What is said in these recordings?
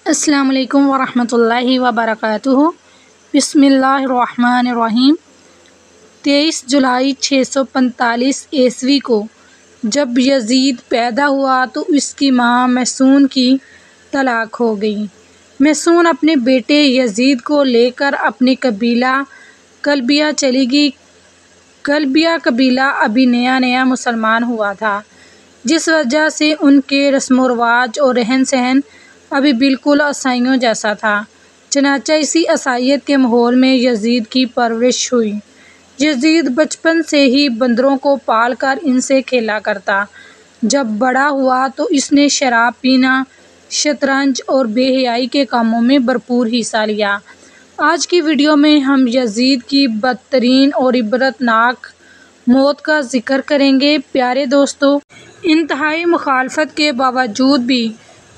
अस्सलाम वालेकुम वरहमतुल्लाहि वबरकातुहू। बिस्मिल्लाहिर्रहमानिर्रहीम। 23 जुलाई 645 ईस्वी को जब यजीद पैदा हुआ तो उसकी माँ मैसून की तलाक हो गई। मैसून अपने बेटे यजीद को लेकर अपने कबीला कलबिया चली गई। कलबिया कबीला अभी नया नया मुसलमान हुआ था, जिस वजह से उनके रस्म व रवाज और रहन सहन अभी बिल्कुल ईसाइयों जैसा था। चनाचा इसी ईसाइयत के माहौल में यजीद की परवरिश हुई। यजीद बचपन से ही बंदरों को पाल कर इनसे खेला करता। जब बड़ा हुआ तो इसने शराब पीना, शतरंज और बेहयाई के कामों में भरपूर हिस्सा लिया। आज की वीडियो में हम यजीद की बदतरीन और इबरतनाक मौत का जिक्र करेंगे। प्यारे दोस्तों, इंतहाई मुखालफत के बावजूद भी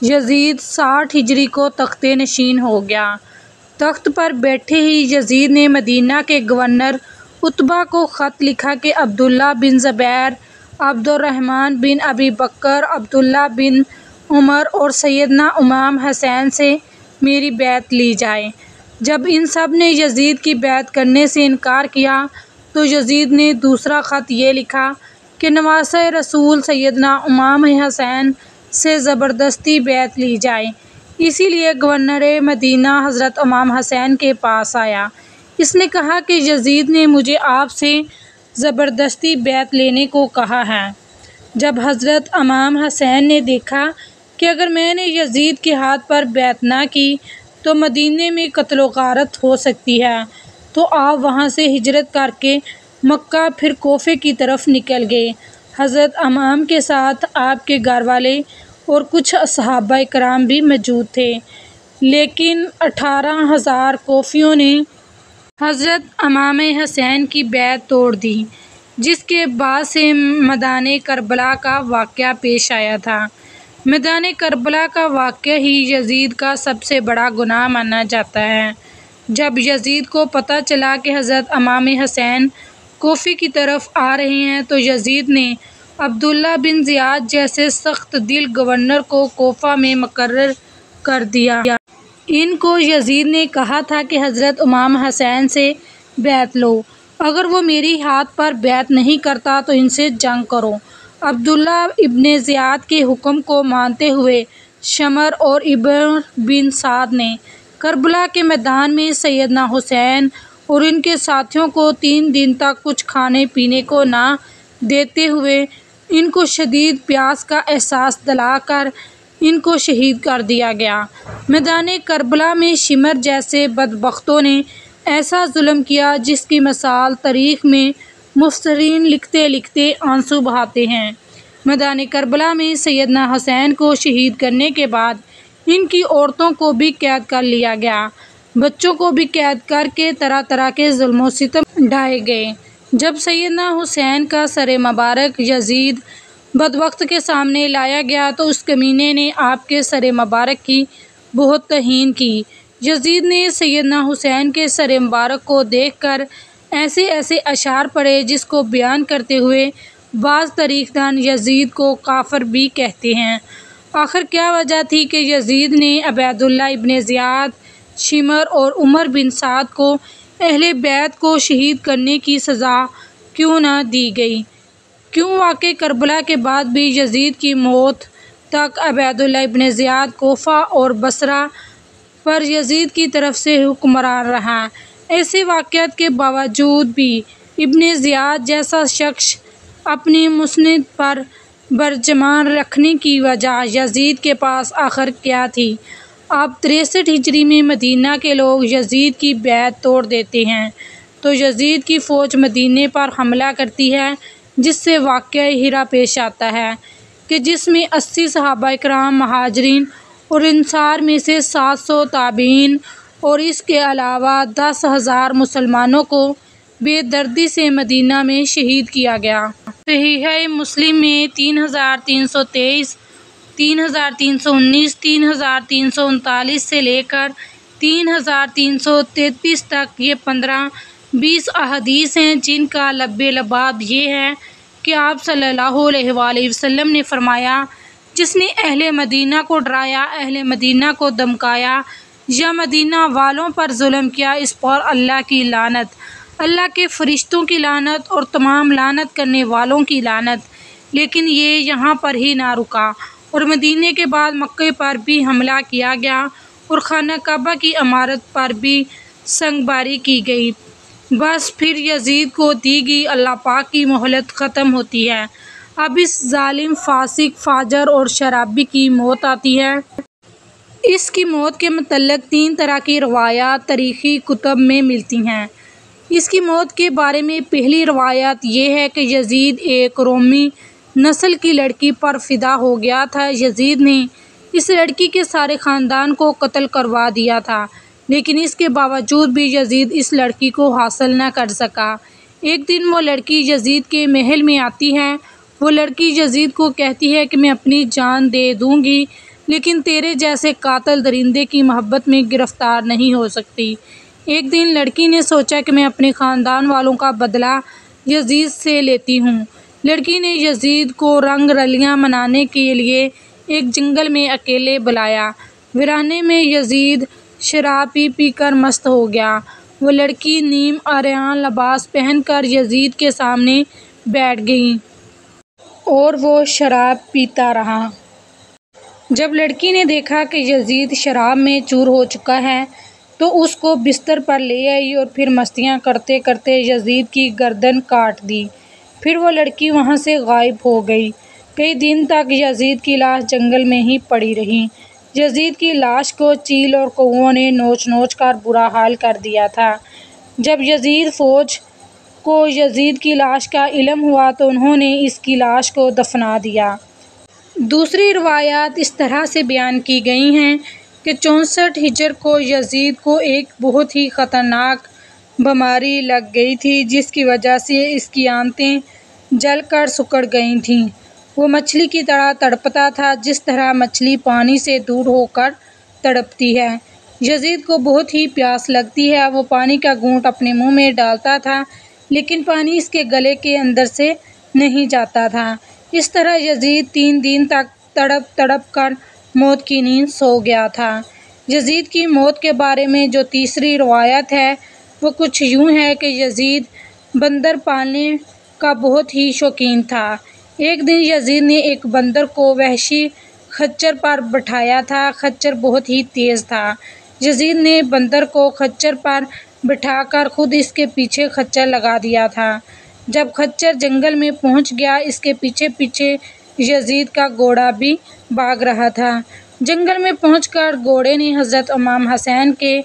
यजीद 60 हिजरी को तख्ते नशीन हो गया। तख्त पर बैठे ही यजीद ने मदीना के गवर्नर उत्बा को ख़त लिखा कि अब्दुल्ला बिन ज़ुबैर, अब्दुर्रहमान बिन अबी बकर, अब्दुल्ला बिन उमर और सैयदना इमाम हुसैन से मेरी बैत ली जाए। जब इन सब ने यजीद की बैत करने से इनकार किया तो यजीद ने दूसरा ख़त ये लिखा कि नवासे रसूल सैयदना इमाम हुसैन से ज़बरदस्ती बैत ली जाए। इसीलिए गवर्नर मदीना हज़रत इमाम हुसैन के पास आया। इसने कहा कि यजीद ने मुझे आपसे ज़बरदस्ती बैत लेने को कहा है। जब हज़रत इमाम हुसैन ने देखा कि अगर मैंने यजीद के हाथ पर बैत ना की तो मदीने में कत्ल गारत हो सकती है, तो आप वहाँ से हिजरत करके मक्का फिर कोफे की तरफ निकल गए। हज़रत इमाम के साथ आपके घर वाले और कुछ सहाबा कराम भी मौजूद थे, लेकिन 18,000 कोफियों ने हज़रत इमाम हुसैन की बैत तोड़ दी, जिसके बाद से मैदान करबला का वाक़या पेश आया था। मैदान करबला का वाक़या ही यजीद का सबसे बड़ा गुनाह माना जाता है। जब यजीद को पता चला कि हज़रत इमाम हुसैन कोफे की तरफ आ रहे हैं तो यजीद ने अब्दुल्ला बिन ज़ियाद जैसे सख्त दिल गवर्नर को कोफा में मुकर्रर कर दिया। इनको यजीद ने कहा था कि हज़रत इमाम हुसैन से बैत लो, अगर वो मेरी हाथ पर बैत नहीं करता तो इनसे जंग करो। अब्दुल्ला इब्ने ज़ियाद के हुक्म को मानते हुए शमर और इब्न बिन साद ने करबला के मैदान में सैयदना हुसैन और इनके साथियों को 3 दिन तक कुछ खाने पीने को ना देते हुए इनको शदीद प्यास का एहसास दिलाकर इनको शहीद कर दिया गया। मैदान करबला में शिमर जैसे बदबख्तों ने ऐसा जुल्म किया जिसकी मिसाल तारीख़ में मुफ़स्सिरीन लिखते लिखते आंसू बहाते हैं। मैदान करबला में सैयदना हुसैन को शहीद करने के बाद इनकी औरतों को भी कैद कर लिया गया, बच्चों को भी कैद करके तरह तरह के जुल्म सितम ढाए गए। जब सैयदना हुसैन का सर मुबारक यजीद बदबख्त के सामने लाया गया तो उस कमीने ने आपके सर मुबारक की बहुत तौहीन की। यजीद ने सैयदना हुसैन के सर मुबारक को देखकर ऐसे ऐसे अशार पढ़े जिसको बयान करते हुए बाज़ तारीख़दान यजीद को काफिर भी कहते हैं। आखिर क्या वजह थी कि यजीद ने अबैदुल्ला इब्ने ज़ियाद, शिमर और उमर बिन साद को अहले बैत को शहीद करने की सज़ा क्यों न दी गई? क्यों वाक़े करबला के बाद भी यजीद की मौत तक अबैदुल्ला इब्ने ज़ियाद कोफा और बसरा पर यजीद की तरफ से हुक्मरान रहा? ऐसे वाक़यात के बावजूद भी इब्ने ज़ियाद जैसा शख्स अपनी मुस्निद पर बरजमान रखने की वजह यजीद के पास आखिर क्या थी? अब 63 हिजरी में मदीना के लोग यजीद की बैत तोड़ देते हैं तो यजीद की फ़ौज मदीने पर हमला करती है, जिससे वाक़या हिरा पेश आता है कि जिसमें 80 सहाबा कराम महाजरीन और अंसार में से 700 ताबीन और इसके अलावा 10,000 मुसलमानों को बेदर्दी से मदीना में शहीद किया गया। सहीह मुस्लिम में 3,323, 3,319, 3,339 से लेकर 3,333 तक ये 15-20 अहदीस हैं, जिनका लब्बे लबाब ये है कि आप सल्लल्लाहु अलैहि वसल्लम ने फरमाया जिसने अहले मदीना को डराया, अहले मदीना को धमकाया या मदीना वालों पर जुल्म किया, इस पर अल्लाह की लानत, अल्लाह के फरिश्तों की लानत और तमाम लानत करने वालों की लानत। लेकिन ये यहाँ पर ही ना रुका और मदीने के बाद मक्के पर भी हमला किया गया और खाना काबा की इमारत पर भी संगबारी की गई। बस फिर यजीद को दी गई अल्लाह पाक की मोहलत ख़त्म होती है। अब इस जालिम, फासिक, फाजर और शराबी की मौत आती है। इसकी मौत के मतलब 3 तरह की रवायात तारीख़ी कुतुब में मिलती हैं। इसकी मौत के बारे में पहली रवायत ये है कि यजीद एक रोमी नस्ल की लड़की पर फ़िदा हो गया था। यजीद ने इस लड़की के सारे ख़ानदान को कत्ल करवा दिया था, लेकिन इसके बावजूद भी यजीद इस लड़की को हासिल न कर सका। एक दिन वो लड़की यजीद के महल में आती है। वो लड़की यजीद को कहती है कि मैं अपनी जान दे दूँगी, लेकिन तेरे जैसे कातिल दरिंदे की मोहब्बत में गिरफ़्तार नहीं हो सकती। एक दिन लड़की ने सोचा कि मैं अपने ख़ानदान वालों का बदला यजीद से लेती हूँ। लड़की ने यजीद को रंग रलियाँ मनाने के लिए एक जंगल में अकेले बुलाया। वीराने में यजीद शराब पी कर मस्त हो गया। वो लड़की नीम आरियान लिबास पहनकर यजीद के सामने बैठ गई और वो शराब पीता रहा। जब लड़की ने देखा कि यजीद शराब में चूर हो चुका है तो उसको बिस्तर पर ले आई और फिर मस्तियाँ करते करते यजीद की गर्दन काट दी। फिर वो लड़की वहाँ से गायब हो गई। कई दिन तक यजीद की लाश जंगल में ही पड़ी रही। यजीद की लाश को चील और कौओं ने नोच नोच कर बुरा हाल कर दिया था। जब यजीद फ़ौज को यजीद की लाश का इल्म हुआ तो उन्होंने इसकी लाश को दफना दिया। दूसरी रवायात इस तरह से बयान की गई हैं कि 64 हिजर को यजीद को एक बहुत ही ख़तरनाक बीमारी लग गई थी, जिसकी वजह से इसकी आंतें जलकर सिकुड़ गई थीं। वो मछली की तरह तड़पता था, जिस तरह मछली पानी से दूर होकर तड़पती है। यजीद को बहुत ही प्यास लगती है। वो पानी का घूंट अपने मुंह में डालता था, लेकिन पानी इसके गले के अंदर से नहीं जाता था। इस तरह यजीद 3 दिन तक तड़प तड़प कर मौत की नींद सो गया था। यजीद की मौत के बारे में जो तीसरी रवायत है वो कुछ यूँ है कि यजीद बंदर पालने का बहुत ही शौकीन था। एक दिन यजीद ने एक बंदर को वहशी खच्चर पर बिठाया था। खच्चर बहुत ही तेज़ था। यजीद ने बंदर को खच्चर पर बिठाकर खुद इसके पीछे खच्चर लगा दिया था। जब खच्चर जंगल में पहुंच गया, इसके पीछे पीछे यजीद का घोड़ा भी भाग रहा था। जंगल में पहुंचकर घोड़े ने हज़रत इमाम हुसैन के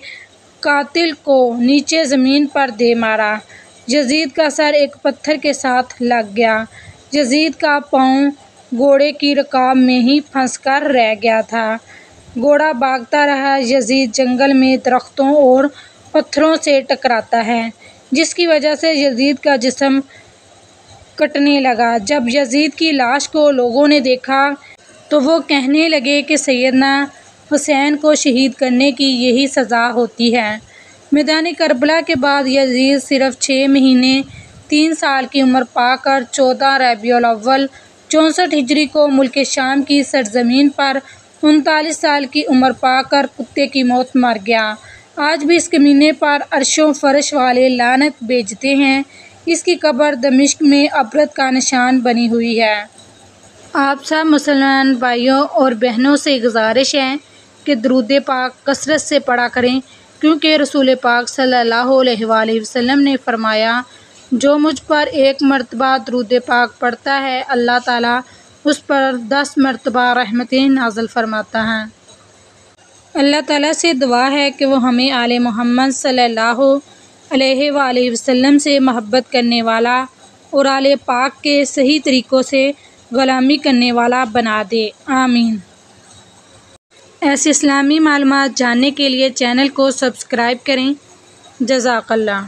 कातिल को नीचे ज़मीन पर दे मारा। यजीद का सर एक पत्थर के साथ लग गया। यजीद का पाँव घोड़े की रकाब में ही फंसकर रह गया था। घोड़ा भागता रहा। यजीद जंगल में दरख्तों और पत्थरों से टकराता है, जिसकी वजह से यजीद का जिस्म कटने लगा। जब यजीद की लाश को लोगों ने देखा तो वो कहने लगे कि सैयदना हुसैन को शहीद करने की यही सज़ा होती है। मैदान करबला के बाद यजीद सिर्फ 6 महीने 3 साल की उम्र पाकर 14 रबीउल अव्वल 64 हिजरी को मुल्क शाम की सरजमीन पर 39 साल की उम्र पाकर कुत्ते की मौत मर गया। आज भी इस कमीने पर अर्शों फर्श वाले लानत भेजते हैं। इसकी कब्र दमिश्क में अबरत का निशान बनी हुई है। आप सब मुसलमान भाइयों और बहनों से गुजारिश है कि दरूद पाक कसरत से पढ़ा करें, क्योंकि रसूल पाक सल्लल्लाहु अलैहि वसल्लम ने फरमाया, जो मुझ पर 1 मरतबा दरूद पाक पढ़ता है, अल्लाह ताला उस पर 10 मरतबा रहमतें नाज़िल फरमाता है। अल्लाह ताला से दुआ है कि वो हमें आले मोहम्मद सल्लल्लाहु अलैहि वसल्लम से मोहब्बत करने वाला और आले पाक के सही तरीक़ों से ग़ुलामी करने वाला बना दे। आमीन। ऐसे इस्लामी मालूमात जानने के लिए चैनल को सब्सक्राइब करें। जज़ाकल्लाह।